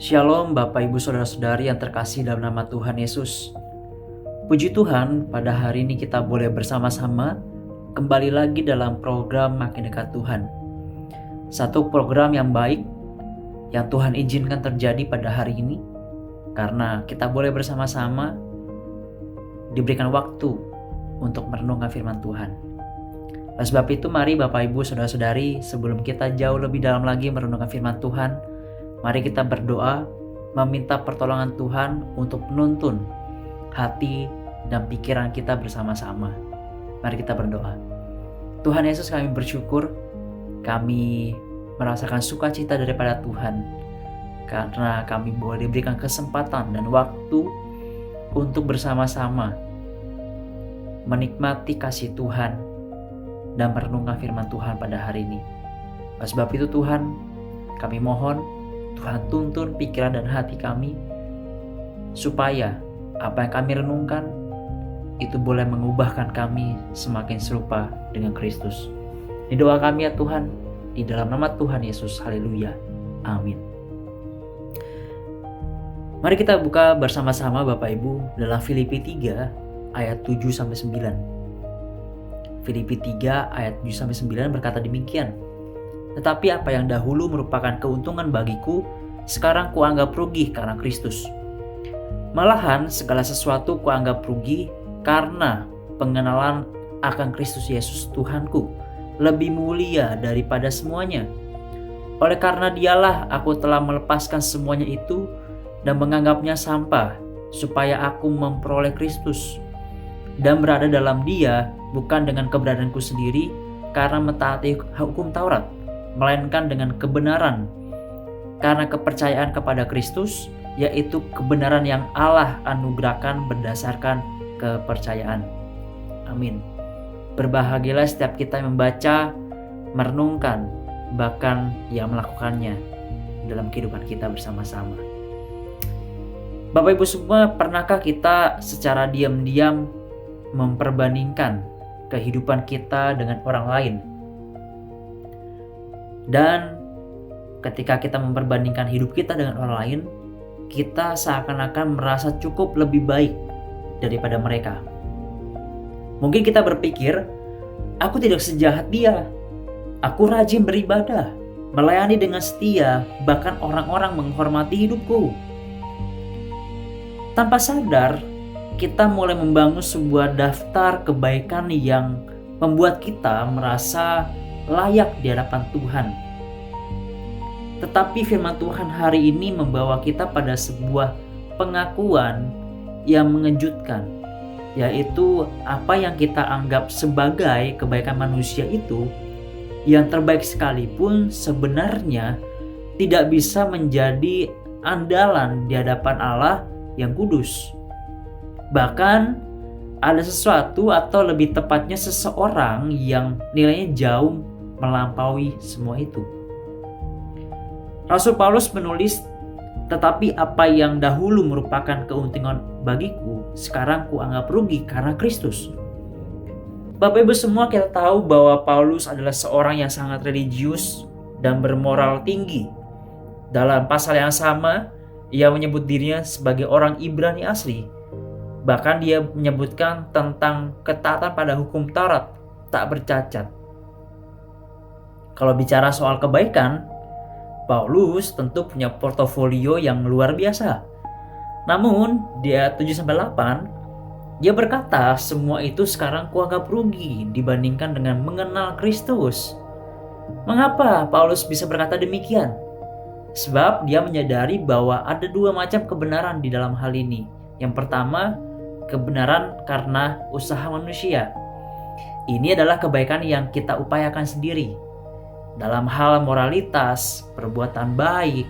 Shalom Bapak Ibu Saudara-saudari yang terkasih dalam nama Tuhan Yesus. Puji Tuhan, pada hari ini kita boleh bersama-sama kembali lagi dalam program Makin Dekat Tuhan. Satu program yang baik yang Tuhan izinkan terjadi pada hari ini, karena kita boleh bersama-sama diberikan waktu untuk merenungkan firman Tuhan. Oleh sebab itu, mari Bapak Ibu Saudara-saudari, sebelum kita jauh lebih dalam lagi merenungkan firman Tuhan, mari kita berdoa, meminta pertolongan Tuhan untuk menuntun hati dan pikiran kita bersama-sama. Mari kita berdoa. Tuhan Yesus, kami bersyukur, kami merasakan sukacita daripada Tuhan, karena kami boleh diberikan kesempatan dan waktu untuk bersama-sama menikmati kasih Tuhan dan merenungkan firman Tuhan pada hari ini. Oleh sebab itu Tuhan, kami mohon Tuhan tuntun pikiran dan hati kami, supaya apa yang kami renungkan itu boleh mengubahkan kami semakin serupa dengan Kristus. Ini doa kami ya Tuhan, di dalam nama Tuhan Yesus. Haleluya. Amin. Mari kita buka bersama-sama Bapak Ibu dalam Filipi 3 ayat 7-9. Filipi 3 ayat 7-9 berkata demikian. Tetapi apa yang dahulu merupakan keuntungan bagiku, sekarang kuanggap rugi karena Kristus. Malahan segala sesuatu kuanggap rugi karena pengenalan akan Kristus Yesus Tuhanku lebih mulia daripada semuanya. Oleh karena Dialah aku telah melepaskan semuanya itu dan menganggapnya sampah, supaya aku memperoleh Kristus dan berada dalam Dia, bukan dengan keberadaanku sendiri karena mentaati hukum Taurat, melainkan dengan kebenaran karena kepercayaan kepada Kristus, yaitu kebenaran yang Allah anugerahkan berdasarkan kepercayaan. Amin. Berbahagialah setiap kita yang membaca, merenungkan, bahkan yang melakukannya dalam kehidupan kita bersama-sama. Bapak Ibu semua, pernahkah kita secara diam-diam memperbandingkan kehidupan kita dengan orang lain? Dan ketika kita memperbandingkan hidup kita dengan orang lain, kita seakan-akan merasa cukup lebih baik daripada mereka. Mungkin kita berpikir, aku tidak sejahat dia, aku rajin beribadah, melayani dengan setia, bahkan orang-orang menghormati hidupku. Tanpa sadar, kita mulai membangun sebuah daftar kebaikan yang membuat kita merasa layak di hadapan Tuhan. Tetapi firman Tuhan hari ini membawa kita pada sebuah pengakuan yang mengejutkan, yaitu apa yang kita anggap sebagai kebaikan manusia itu, yang terbaik sekalipun sebenarnya tidak bisa menjadi andalan di hadapan Allah yang kudus. Bahkan ada sesuatu, atau lebih tepatnya seseorang yang nilainya jauh melampaui semua itu. Rasul Paulus menulis, tetapi apa yang dahulu merupakan keuntungan bagiku, sekarang kuanggap rugi karena Kristus. Bapak Ibu semua, kita tahu bahwa Paulus adalah seorang yang sangat religius dan bermoral tinggi. Dalam pasal yang sama, ia menyebut dirinya sebagai orang Ibrani asli. Bahkan dia menyebutkan tentang ketaatan pada hukum Taurat tak bercacat. Kalau bicara soal kebaikan, Paulus tentu punya portofolio yang luar biasa. Namun di ayat 7-8, dia berkata, semua itu sekarang kuanggap rugi dibandingkan dengan mengenal Kristus. Mengapa Paulus bisa berkata demikian? Sebab dia menyadari bahwa ada dua macam kebenaran di dalam hal ini. Yang pertama, kebenaran karena usaha manusia. Ini adalah kebaikan yang kita upayakan sendiri. Dalam hal moralitas, perbuatan baik,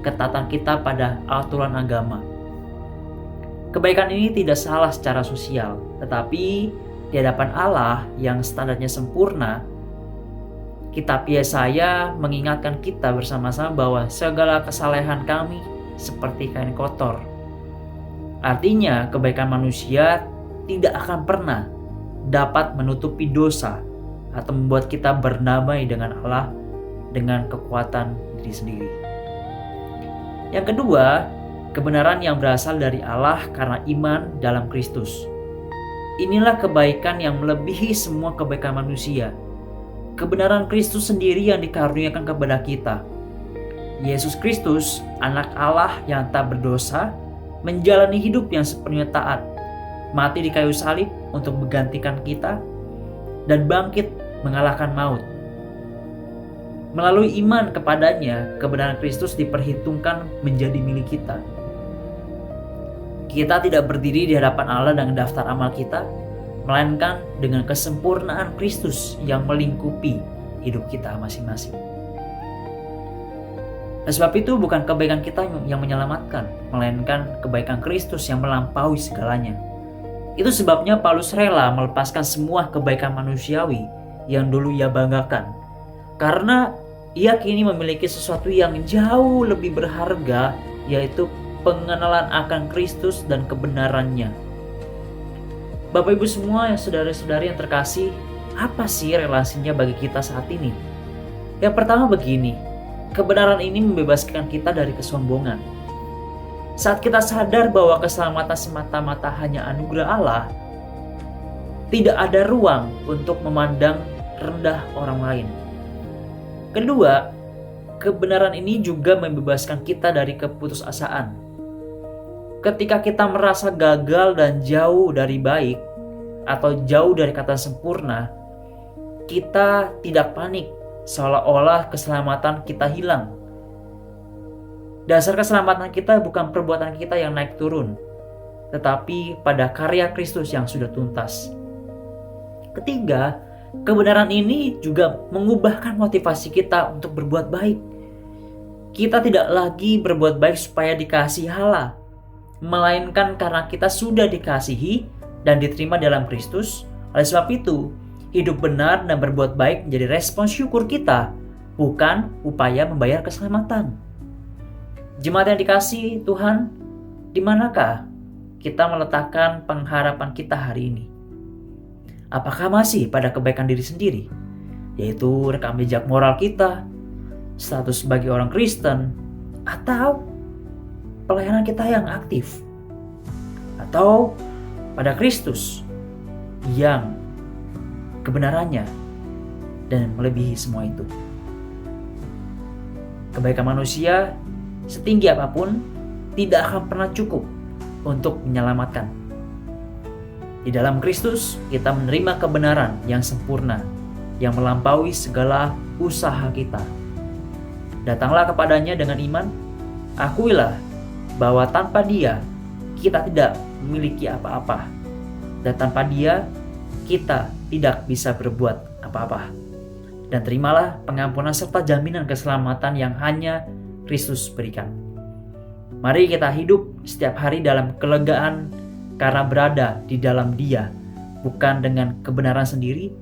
ketaatan kita pada aturan agama. Kebaikan ini tidak salah secara sosial, tetapi di hadapan Allah yang standarnya sempurna, Kitab Yesaya mengingatkan kita bersama-sama bahwa segala kesalehan kami seperti kain kotor. Artinya, kebaikan manusia tidak akan pernah dapat menutupi dosa atau membuat kita berdamai dengan Allah dengan kekuatan diri sendiri. Yang kedua, kebenaran yang berasal dari Allah karena iman dalam Kristus. Inilah kebaikan yang melebihi semua kebaikan manusia. Kebenaran Kristus sendiri yang dikaruniakan kepada kita. Yesus Kristus, anak Allah yang tak berdosa, menjalani hidup yang sepenuhnya taat, mati di kayu salib untuk menggantikan kita, dan bangkit mengalahkan maut. Melalui iman kepadanya, kebenaran Kristus diperhitungkan menjadi milik kita. Kita tidak berdiri di hadapan Allah dengan daftar amal kita, melainkan dengan kesempurnaan Kristus yang melingkupi hidup kita masing-masing. Dan sebab itu bukan kebaikan kita yang menyelamatkan, melainkan kebaikan Kristus yang melampaui segalanya. Itu sebabnya Paulus rela melepaskan semua kebaikan manusiawi yang dulu ia banggakan, karena ia kini memiliki sesuatu yang jauh lebih berharga, yaitu pengenalan akan Kristus dan kebenarannya. Bapak Ibu semua, saudara-saudari yang terkasih, apa sih relasinya bagi kita saat ini? Yang pertama begini, kebenaran ini membebaskan kita dari kesombongan. Saat kita sadar bahwa keselamatan semata-mata hanya anugerah Allah, tidak ada ruang untuk memandang rendah orang lain. Kedua, kebenaran ini juga membebaskan kita dari keputusasaan. Ketika kita merasa gagal dan jauh dari baik atau jauh dari kata sempurna, kita tidak panik seolah-olah keselamatan kita hilang. Dasar keselamatan kita bukan perbuatan kita yang naik turun, tetapi pada karya Kristus yang sudah tuntas. Ketiga, kebenaran ini juga mengubahkan motivasi kita untuk berbuat baik. Kita tidak lagi berbuat baik supaya dikasihi Allah, melainkan karena kita sudah dikasihi dan diterima dalam Kristus. Oleh sebab itu, hidup benar dan berbuat baik menjadi respon syukur kita, bukan upaya membayar keselamatan. Jemaat yang dikasihi Tuhan, di manakah kita meletakkan pengharapan kita hari ini? Apakah masih pada kebaikan diri sendiri, yaitu rekam jejak moral kita, status sebagai orang Kristen, atau pelayanan kita yang aktif, atau pada Kristus yang kebenarannya dan melebihi semua itu? Kebaikan manusia setinggi apapun tidak akan pernah cukup untuk menyelamatkan. Di dalam Kristus kita menerima kebenaran yang sempurna yang melampaui segala usaha kita. Datanglah kepadanya dengan iman, akuilah bahwa tanpa Dia kita tidak memiliki apa-apa, dan tanpa Dia kita tidak bisa berbuat apa-apa. Dan terimalah pengampunan serta jaminan keselamatan yang hanya Kristus berikan. Mari kita hidup setiap hari dalam kelegaan karena berada di dalam Dia, bukan dengan kebenaran sendiri,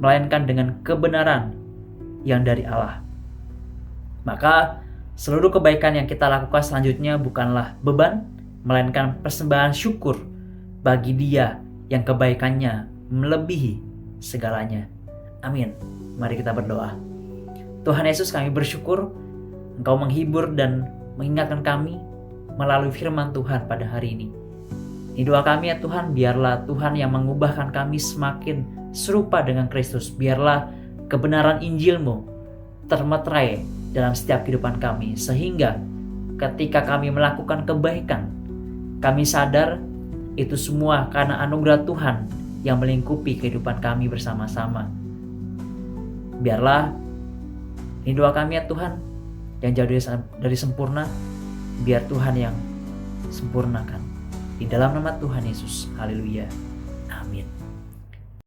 melainkan dengan kebenaran yang dari Allah. Maka seluruh kebaikan yang kita lakukan selanjutnya bukanlah beban, melainkan persembahan syukur bagi Dia yang kebaikannya melebihi segalanya. Amin. Mari kita berdoa. Tuhan Yesus, kami bersyukur Engkau menghibur dan mengingatkan kami melalui firman Tuhan pada hari ini. Ini doa kami ya Tuhan, biarlah Tuhan yang mengubahkan kami semakin serupa dengan Kristus. Biarlah kebenaran Injil-Mu termeterai dalam setiap kehidupan kami, sehingga ketika kami melakukan kebaikan, kami sadar itu semua karena anugerah Tuhan yang melingkupi kehidupan kami bersama-sama. Biarlah, ini doa kami ya Tuhan, yang jauh dari sempurna, biar Tuhan yang sempurnakan. Di dalam nama Tuhan Yesus, haleluya.